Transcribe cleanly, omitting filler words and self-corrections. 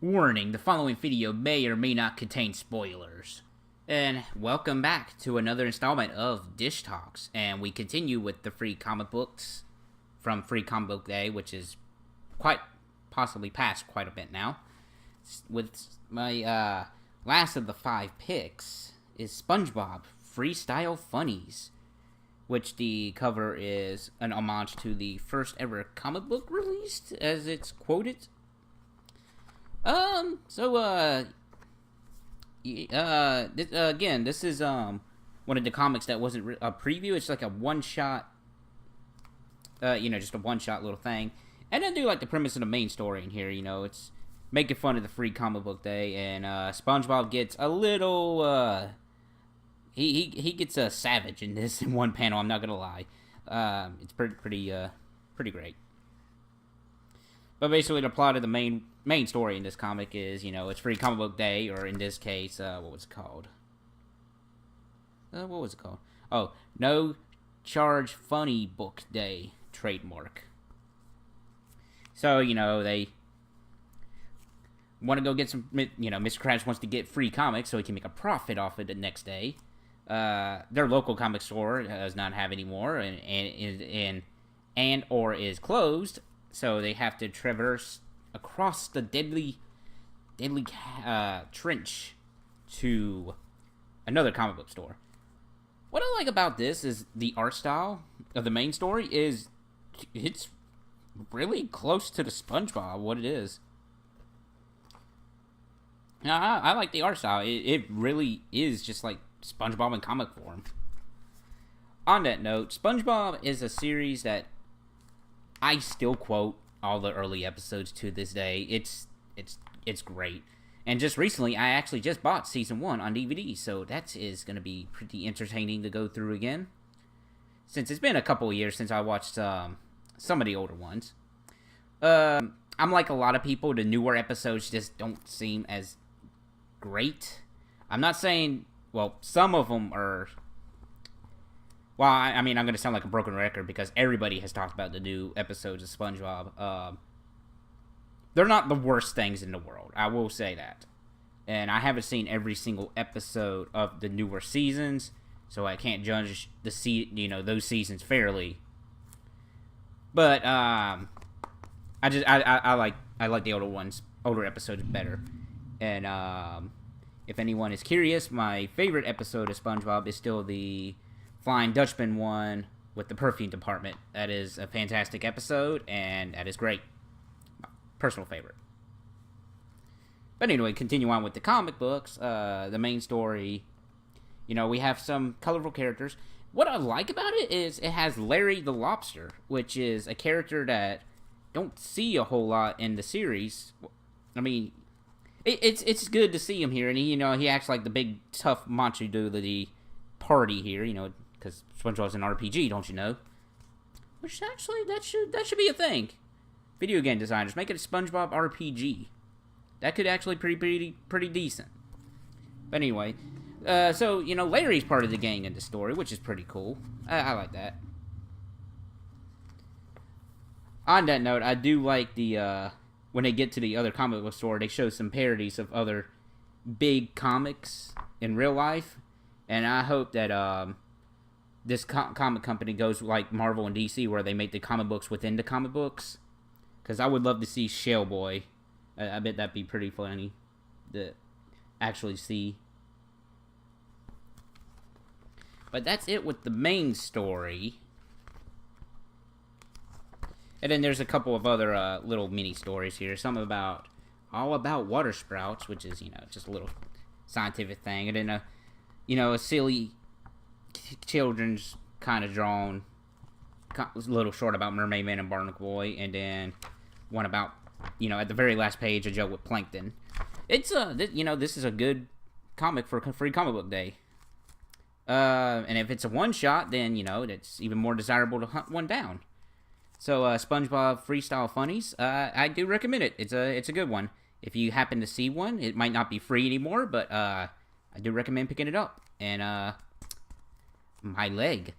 Warning, the following video may or may not contain spoilers. And welcome back to another installment of DishTalks. And we continue with the free comic books from Free Comic Book Day, which is quite possibly past quite a bit now. With my last of the 5 picks is Spongebob Freestle Funnies, which the cover is an homage to the first ever comic book released, as it's quoted. Again, this is one of the comics that wasn't a preview. It's like a one-shot, just a one-shot little thing. And I do like the premise of the main story in here. It's making fun of the Free Comic Book Day, and SpongeBob gets a little he gets a savage in this in one panel. I'm not gonna lie, it's pretty great. But basically, the plot of the main story in this comic is, it's Free Comic Book Day, or in this case, what was it called? Oh, No Charge Funny Book Day trademark. So, they want to go get some, Mr. Krabs wants to get free comics so he can make a profit off it the next day. Their local comic store does not have any more, and or is closed. So they have to traverse across the deadly trench to another comic book store. What I like about this is the art style of the main story is it's really close to the SpongeBob, what it is. Now, I like the art style. It really is just like SpongeBob in comic form. On that note, SpongeBob is a series that I still quote all the early episodes to this day. It's great. And just recently, I actually just bought Season 1 on DVD, so that is going to be pretty entertaining to go through again. Since it's been a couple of years since I watched some of the older ones. I'm like a lot of people, the newer episodes just don't seem as great. I'm not saying, well, some of them are... Well, I'm going to sound like a broken record because everybody has talked about the new episodes of SpongeBob. They're not the worst things in the world. I will say that. And I haven't seen every single episode of the newer seasons, so I can't judge those seasons fairly. But I like the older episodes better. And if anyone is curious, my favorite episode of SpongeBob is still the Flying Dutchman one with the perfume department. That is a fantastic episode, and that is great. My personal favorite. But anyway, continue on with the comic books. The main story, we have some colorful characters. What I like about it is it has Larry the Lobster, which is a character that don't see a whole lot in the series. I mean, it's good to see him here, and he acts like the big tough macho dude of the party here, because SpongeBob's an RPG, don't you know? Which actually, that should be a thing. Video game designers, make it a SpongeBob RPG. That could actually be pretty decent. But anyway, so, Larry's part of the gang in the story, which is pretty cool. I like that. On that note, I do like the, when they get to the other comic book store, they show some parodies of other big comics in real life. And I hope that this comic company goes like Marvel and DC, where they make the comic books within the comic books. Because I would love to see Shellboy. I bet that'd be pretty funny to actually see. But that's it with the main story. And then there's a couple of other little mini stories here. Some all about water sprouts, which is, just a little scientific thing. And then a silly children's kind of drawn little short about Mermaid Man and Barnacle Boy, and then one about, at the very last page, a joke with Plankton. It's this is a good comic for Free Comic Book Day. And if it's a one-shot, then, it's even more desirable to hunt one down. So, SpongeBob Freestle Funnies, I do recommend it. It's a good one. If you happen to see one, it might not be free anymore, but I do recommend picking it up. And my leg.